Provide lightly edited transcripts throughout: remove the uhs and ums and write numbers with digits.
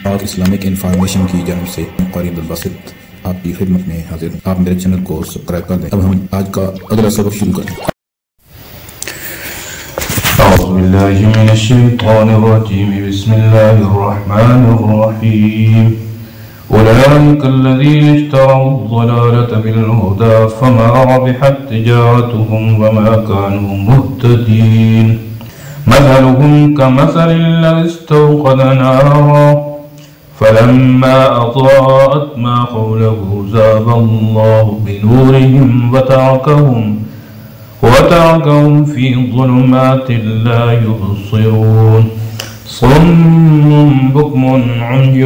اور Islamic information کی جانب سے قاری عبدالباسط آپ کی خدمت میں حاضر ہوں۔ آپ میرے چینل کو سبسکرائب کر دیں۔ اب ہم آج کا اگلا سبق شروع کریں۔ اعوذ باللہ من الشیطان الرجیم بسم اللہ الرحمن الرحیم اولئک الذین اشتروا الضلالة بالہدى فما ربحت تجارتهم وما كانوا مهتدین مثلهم كمثل الذي استوقد نارا فلما أضاءت ما حوله ذهب الله بنورهم وتركهم في ظلمات لا يبصرون صم بكم عمي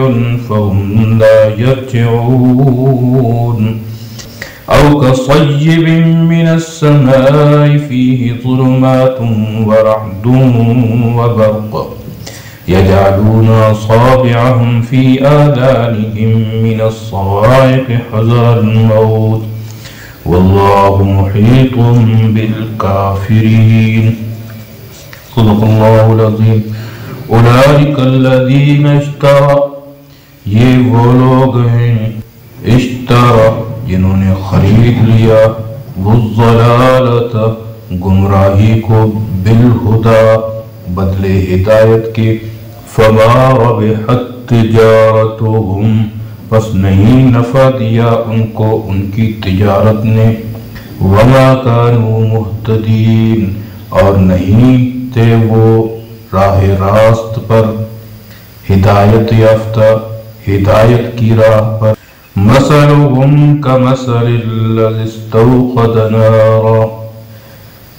فهم لا يرجعون أو كصيب من السماء فيه ظلمات ورعد وبرق يجعلون أصابعهم في آذانهم من الصواعق حذر الموت والله محيط بالكافرين صدق الله العظيم أولئك الذين اشتروا یہ وہ لوگ ہیں اشتروا جنہوں نے خرید لیا والضلالت گمراہی کو بالہدى بدلے ہدایت کے فما ربحت تجارتهم پس نہیں نفع دیا ان کو ان کی تجارت نے وما كانوا مهتدین اور نہیں تھے وہ راہ راست پر ہدایت یافتہ ہدایت کی راہ پر مثلهم كمثل الذي استوقد نارا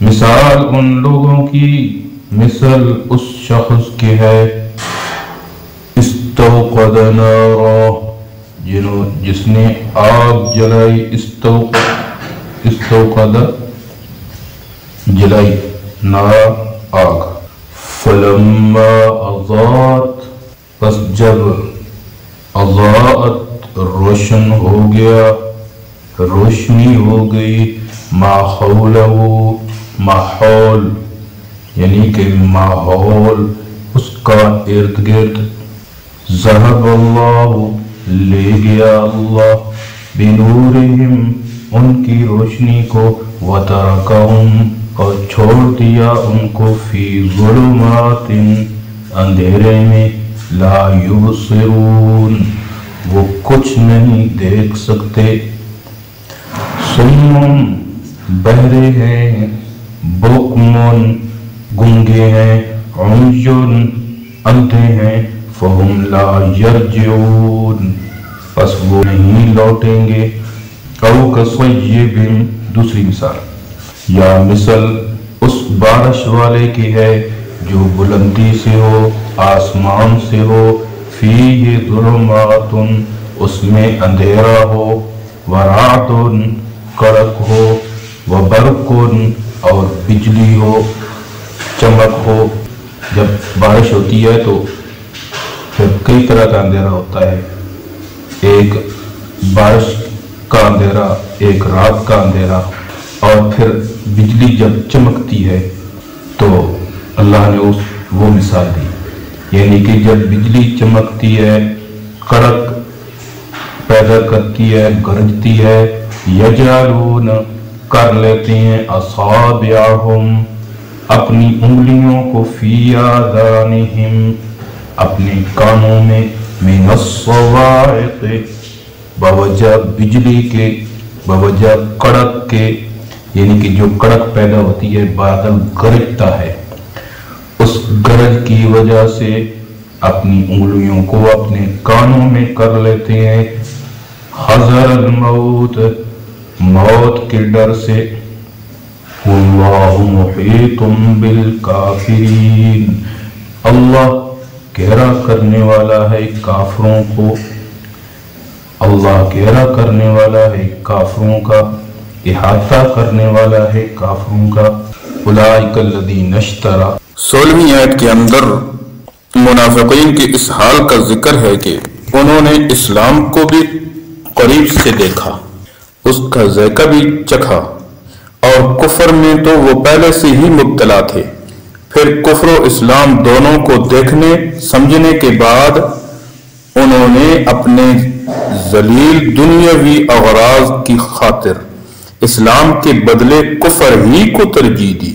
مثال ان لوگوں کی مثل اس شخص کی ہے استوقد نارا جس نے آگ جلائی استوقد جلائی نارا آگ فلما اضاءت پس جب اضاءت روشن ہو گیا روشنی ہو گئی ما حولہ ماحول یعنی کہ ماحول اس کا ارد گرد ذہب اللہ لے گیا اللہ بنورہم ان کی روشنی کو وترکہم اور چھوڑ دیا ان کو فی ظلمات اندھیرے میں لا یبصرون وہ کچھ نہیں دیکھ سکتے سمم بہرے ہیں بکمن گنگے ہیں عمیون اندھے ہیں فہم لا یرجعون پس وہ نہیں لوٹیں گے او کصیب دوسری مثال یا مثل اس بارش والے کی ہے جو بلندی سے ہو آسمان سے ہو فیہ ظلمات اس میں اندھیرا ہو ورعد کڑک ہو وبرق اور بجلی ہو چمک ہو جب بارش ہوتی ہے تو پھر کئی طرح کا اندھیرا ہوتا ہے ایک بارش کا اندھیرا ایک رات کا اندھیرا اور پھر بجلی جب چمکتی ہے تو اللہ نے وہ مثال دی یعنی کہ جب بجلی چمکتی ہے کڑک پیدا کرتی ہے گرجتی ہے یجعلون کر لیتے ہیں اصابعہم اپنی انگلیوں کو فی آذانہم اپنے کانوں میں من الصواعق بوجہ بجلی کے بوجہ کڑک کے یعنی کہ جو کڑک پیدا ہوتی ہے بادل گرجتا ہے اس گرج کی وجہ سے اپنی انگلیوں کو اپنے کانوں میں کر لیتے ہیں حذر الموت موت کے ڈر سے واللہ محیط بالکافرین اللہ گھیرا کرنے والا ہے کافروں کو اللہ گھیرا کرنے والا ہے کافروں کا احاطہ کرنے والا ہے کافروں کا اولئک الذین اشتروا 16ویں آیت کے اندر منافقین کے اس حال کا ذکر ہے کہ انہوں نے اسلام کو بھی قریب سے دیکھا اس کا ذائقہ بھی چکھا اور کفر میں تو وہ پہلے سے ہی مبتلا تھے پھر کفر و اسلام دونوں کو دیکھنے سمجھنے کے بعد انہوں نے اپنے ذلیل دنیاوی اغراض کی خاطر اسلام کے بدلے کفر ہی کو ترجیح دی۔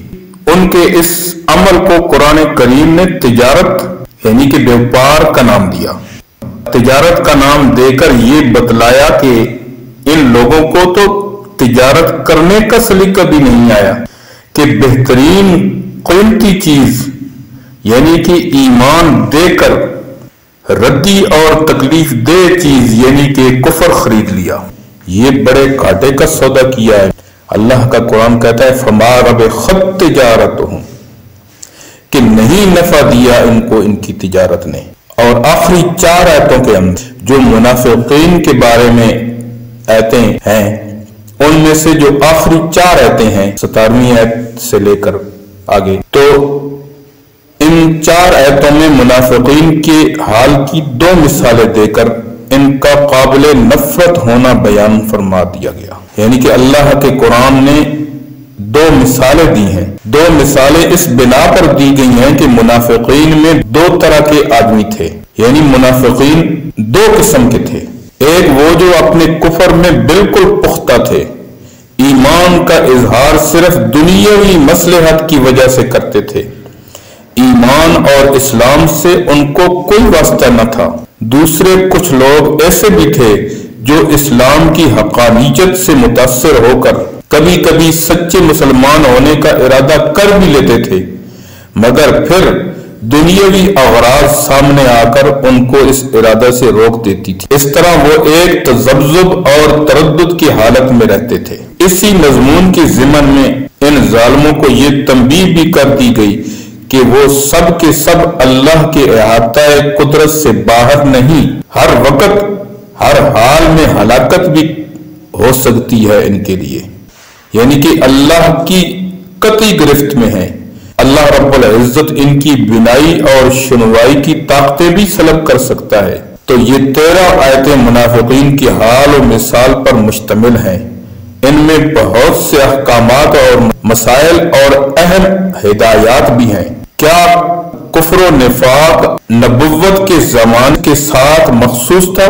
ان کے اس عمل کو قرآن کریم نے تجارت یعنی کہ بیوپار کا نام دیا۔ تجارت کا نام دے کر یہ بتلایا کہ ان لوگوں کو تو تجارت کرنے کا سلیقہ بھی نہیں آیا کہ بہترین قیمتی چیز یعنی کہ ایمان دے کر ردی اور تکلیف دہ چیز یعنی کہ کفر خرید لیا۔ یہ بڑے گھاٹے کا سودا کیا ہے۔ اللہ کا قرآن کہتا ہے فما ربحت تجارتہم، کہ نہیں نفع دیا ان کو ان کی تجارت نے۔ اور آخری 4 آیتوں کے اندر جو منافقین کے بارے میں آیتیں ہیں، ان میں سے جو آخری 4 آیتیں ہیں 17ویں آیت سے لے کر آگے، تو ان 4 آیتوں میں منافقین کے حال کی 2 مثالیں دے کر ان کا قابل نفرت ہونا بیان فرما دیا گیا۔ یعنی کہ اللہ کے قرآن نے 2 مثالیں دی ہیں۔ 2 مثالیں اس بنا پر دی گئی ہیں کہ منافقین میں 2 طرح کے آدمی تھے، یعنی منافقین 2 قسم کے تھے۔ ایک وہ جو اپنے کفر میں بالکل پختہ تھے، ایمان کا اظہار صرف دنیاوی مصلحت کی وجہ سے کرتے تھے، ایمان اور اسلام سے ان کو کوئی واسطہ نہ تھا۔ دوسرے کچھ لوگ ایسے بھی تھے جو اسلام کی حقانیت سے متاثر ہو کر کبھی کبھی سچے مسلمان ہونے کا ارادہ کر بھی لیتے تھے، مگر پھر دنیاوی اغراض سامنے آ کر ان کو اس ارادہ سے روک دیتی تھی۔ اس طرح وہ ایک تذبذب اور تردد کی حالت میں رہتے تھے۔ اسی مضمون کے ضمن میں ان ظالموں کو یہ تنبیہ بھی کر دی گئی کہ وہ سب کے سب اللہ کے احاطہ قدرت سے باہر نہیں، ہر وقت ہر حال میں ہلاکت بھی ہو سکتی ہے ان کے لیے، یعنی کہ اللہ کی قطعی گرفت میں ہے۔ اللہ رب العزت ان کی بینائی اور شنوائی کی طاقتیں بھی سلب کر سکتا ہے۔ تو یہ 13 آیتیں منافقین کی حال و مثال پر مشتمل ہیں۔ ان میں بہت سے احکامات اور مسائل اور اہم ہدایات بھی ہیں۔ کیا کفر و نفاق نبوت کے زمانے کے ساتھ مخصوص تھا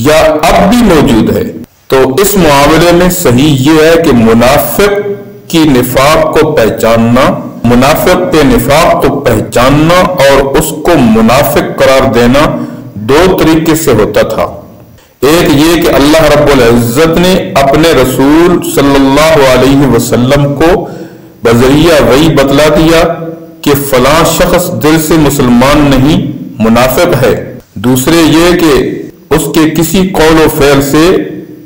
یا اب بھی موجود ہے؟ تو اس معاملے میں صحیح یہ ہے کہ منافق کی نفاق کو پہچاننا، منافق کے نفاق کو پہچاننا اور اس کو منافق قرار دینا 2 طریقے سے ہوتا تھا۔ ایک یہ کہ اللہ رب العزت نے اپنے رسول صلی اللہ علیہ وسلم کو بذریعہ وحی بتلا دیا کہ فلاں شخص دل سے مسلمان نہیں، منافق ہے۔ دوسرے یہ کہ اس کے کسی قول و فعل سے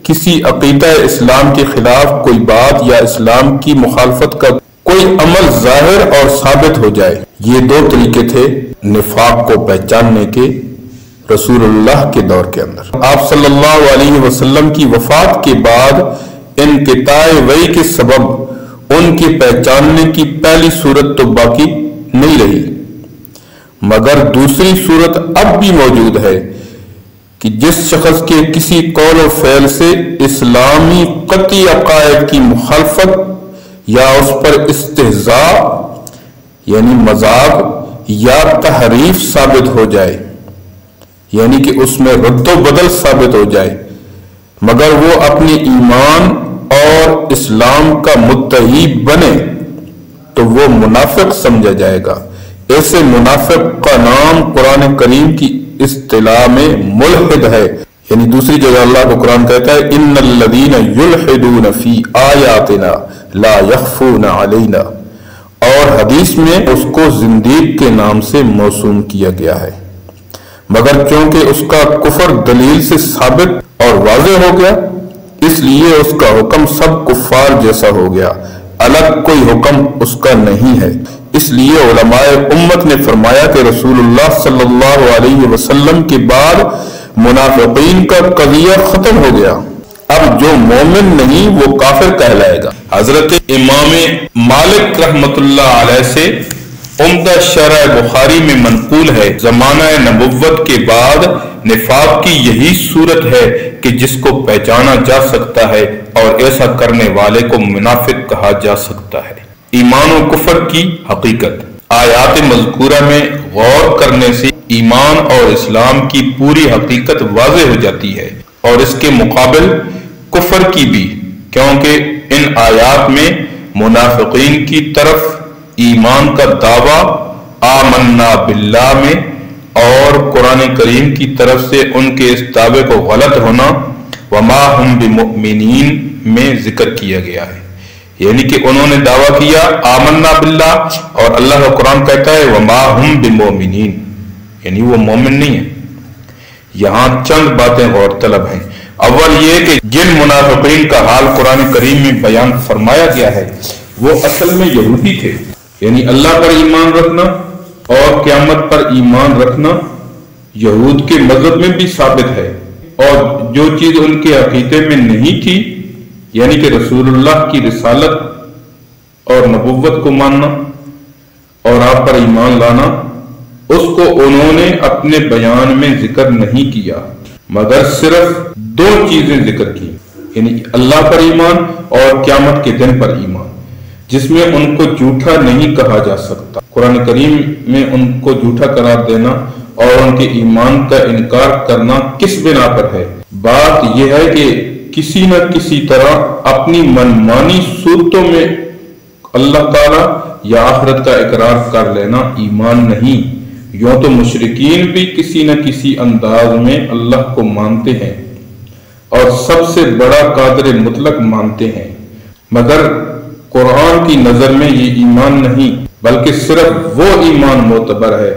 کسی عقیدہ اسلام کے خلاف کوئی بات یا اسلام کی مخالفت کا کوئی عمل ظاہر اور ثابت ہو جائے۔ یہ 2 طریقے تھے نفاق کو پہچاننے کے رسول اللہ کے دور کے اندر۔ آپ صلی اللہ علیہ وسلم کی وفات کے بعد انقطاع وحی کے سبب ان کی پہچاننے کی پہلی صورت تو باقی نہیں رہی، مگر دوسری صورت اب بھی موجود ہے کہ جس شخص کے کسی قول و فعل سے اسلامی قطعی عقائد کی مخالفت یا اس پر استہزاء یعنی مذاق یا تحریف ثابت ہو جائے، یعنی کہ اس میں رد و بدل ثابت ہو جائے، مگر وہ اپنے ایمان اور اسلام کا مدعی بنے تو وہ منافق سمجھا جائے گا۔ ایسے منافق کا نام قرآن کریم کی اصطلاح میں ملحد ہے۔ یعنی دوسری جگہ اللہ کا قرآن کہتا ہے ان الذین یلحدون فی آیاتنا لا یخفون علینا، اور حدیث میں اس کو زندیق کے نام سے موسوم کیا گیا ہے، مگر چونکہ اس کا کفر دلیل سے ثابت اور واضح ہو گیا اس لیے اس کا حکم سب کفار جیسا ہو گیا، الگ کوئی حکم اس کا نہیں ہے۔ اس لیے علماء امت نے فرمایا کہ رسول اللہ صلی اللہ علیہ وسلم کے بعد منافقین کا قضیہ ختم ہو گیا، اب جو مومن نہیں وہ کافر کہلائے گا۔ حضرت امام مالک رحمت اللہ علیہ سے عمدہ شرح بخاری میں منقول ہے زمانہ نبوت کے بعد نفاق کی یہی صورت ہے کہ جس کو پہچانا جا سکتا ہے اور ایسا کرنے والے کو منافق کہا جا سکتا ہے۔ ایمان و کفر کی حقیقت آیات مذکورہ میں غور کرنے سے ایمان اور اسلام کی پوری حقیقت واضح ہو جاتی ہے، اور اس کے مقابل کفر کی بھی، کیونکہ ان آیات میں منافقین کی طرف ایمان کا دعویٰ آمنا باللہ میں اور قرآن کریم کی طرف سے ان کے اس دعوے کو غلط ہونا وما ہم بمؤمنین میں ذکر کیا گیا ہے، یعنی کہ انہوں نے دعویٰ کیا آمنا باللہ اور اللہ کا قرآن کہتا ہے وما ہم بمؤمنین، یعنی وہ مومن نہیں ہے۔ یہاں چند باتیں غور طلب ہیں۔ اول یہ کہ جن منافقین کا حال قرآن کریم میں بیان فرمایا گیا ہے وہ اصل میں یہودی تھے، یعنی اللہ پر ایمان رکھنا اور قیامت پر ایمان رکھنا یہود کے مذہب میں بھی ثابت ہے، اور جو چیز ان کے عقیدے میں نہیں تھی، یعنی کہ رسول اللہ کی رسالت اور نبوت کو ماننا اور آپ پر ایمان لانا، اس کو انہوں نے اپنے بیان میں ذکر نہیں کیا، مگر صرف دو چیزیں ذکر کی، یعنی اللہ پر ایمان اور قیامت کے دن پر ایمان، جس میں ان کو جھوٹا نہیں کہا جا سکتا۔ قرآن کریم میں ان کو جھوٹا قرار دینا اور ان کے ایمان کا انکار کرنا کس بنا پر ہے؟ بات یہ ہے کہ کسی نہ کسی طرح اپنی منمانی صورتوں میں اللہ تعالیٰ یا آخرت کا اقرار کر لینا ایمان نہیں۔ یوں تو مشرکین بھی کسی نہ کسی انداز میں اللہ کو مانتے ہیں اور سب سے بڑا قادر مطلق مانتے ہیں، مگر قرآن کی نظر میں یہ ایمان نہیں، بلکہ صرف وہ ایمان معتبر ہے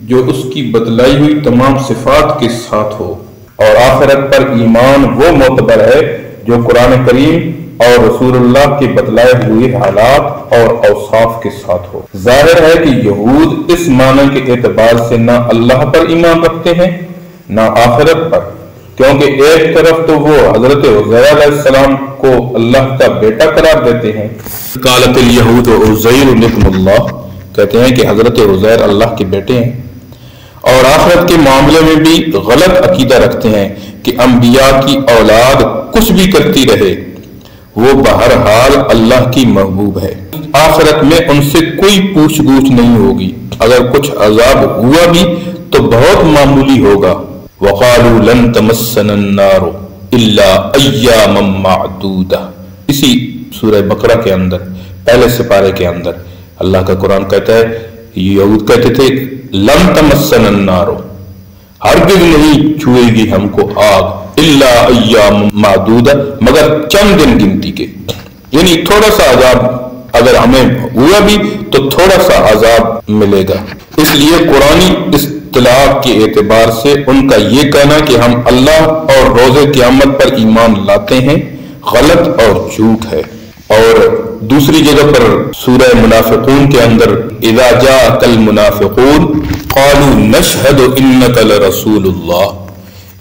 جو اس کی بتلائی ہوئی تمام صفات کے ساتھ ہو، اور آخرت پر ایمان وہ معتبر ہے جو قرآن کریم اور رسول اللہ کے بتلائے ہوئے حالات اور اوصاف کے ساتھ ہو۔ ظاہر ہے کہ یہود اس معنی کے اعتبار سے نہ اللہ پر ایمان رکھتے ہیں نہ آخرت پر، کیونکہ ایک طرف تو وہ حضرت عزیر علیہ السلام کو اللہ کا بیٹا قرار دیتے ہیں، قالت الیہود عزیر ابن اللہ، کہتے ہیں کہ حضرت عزیر اللہ کے بیٹے ہیں، اور آخرت کے معاملے میں بھی غلط عقیدہ رکھتے ہیں کہ انبیاء کی اولاد کچھ بھی کرتی رہے وہ بہرحال اللہ کی محبوب ہے، آخرت میں ان سے کوئی پوچھ گچھ نہیں ہوگی، اگر کچھ عذاب ہوا بھی تو بہت معمولی ہوگا۔ وَقَالُوا لَن تَمَسَّنَا النَّارُ إِلَّا أَيَّامًا مَّعْدُودَةً، اسی سورہ بقرہ کے اندر پہلے سپارے کے اندر اللہ کا قرآن کہتا ہے، یہود کہتے تھے لَن تَمَسَّنَا النَّارُ، ہرگز نہیں چھوئے گی ہم کو آگ، الا ایام معدودہ، مگر چند دن گنتی کے، یعنی تھوڑا سا عذاب اگر ہمیں ہوا بھی تو تھوڑا سا عذاب ملے گا۔ اس لیے قرآنی اصطلاح کے اعتبار سے ان کا یہ کہنا کہ ہم اللہ اور روز قیامت پر ایمان لاتے ہیں غلط اور جھوٹ ہے۔ اور دوسری جگہ پر سورہ منافقون کے اندر اذا جاءک المنافقون قالوا نشہد انک لرسول اللہ،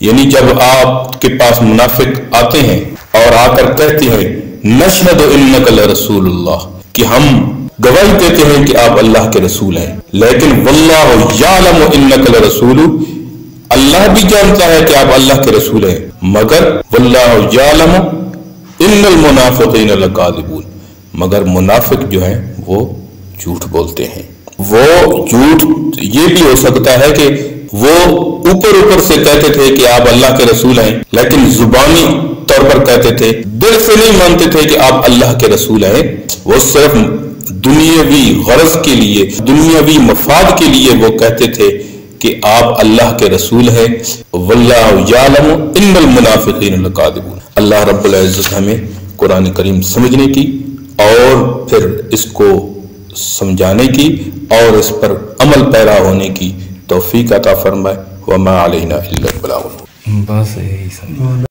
یعنی جب آپ کے پاس منافق آتے ہیں اور آ کر کہتے ہیں نشہد انک لرسول اللہ، کہ ہم گواہی دیتے ہیں کہ آپ اللہ کے رسول ہیں، لیکن واللہ یعلم انک لرسول، اللہ بھی جانتا ہے کہ آپ اللہ کے رسول ہیں، مگر واللہ یعلم ان المنافقین لکاذبون، مگر منافق جو ہیں وہ جھوٹ بولتے ہیں۔ وہ جھوٹ یہ بھی ہو سکتا ہے کہ وہ اوپر سے کہتے تھے کہ آپ اللہ کے رسول ہیں، لیکن زبانی طور پر کہتے تھے، دل سے نہیں مانتے تھے کہ آپ اللہ کے رسول ہیں، وہ صرف دنیاوی غرض کے لیے، دنیاوی مفاد کے لیے وہ کہتے تھے کہ آپ اللہ کے رسول ہیں۔ واللہ یعلم ان المنافقین لکاذبون۔ اللہ رب العزت ہمیں قرآن کریم سمجھنے کی اور پھر اس کو سمجھانے کی اور اس پر عمل پیرا ہونے کی توفیق عطا فرمائے۔ وما علینا الا البلاغ۔ بس یہی سمجھ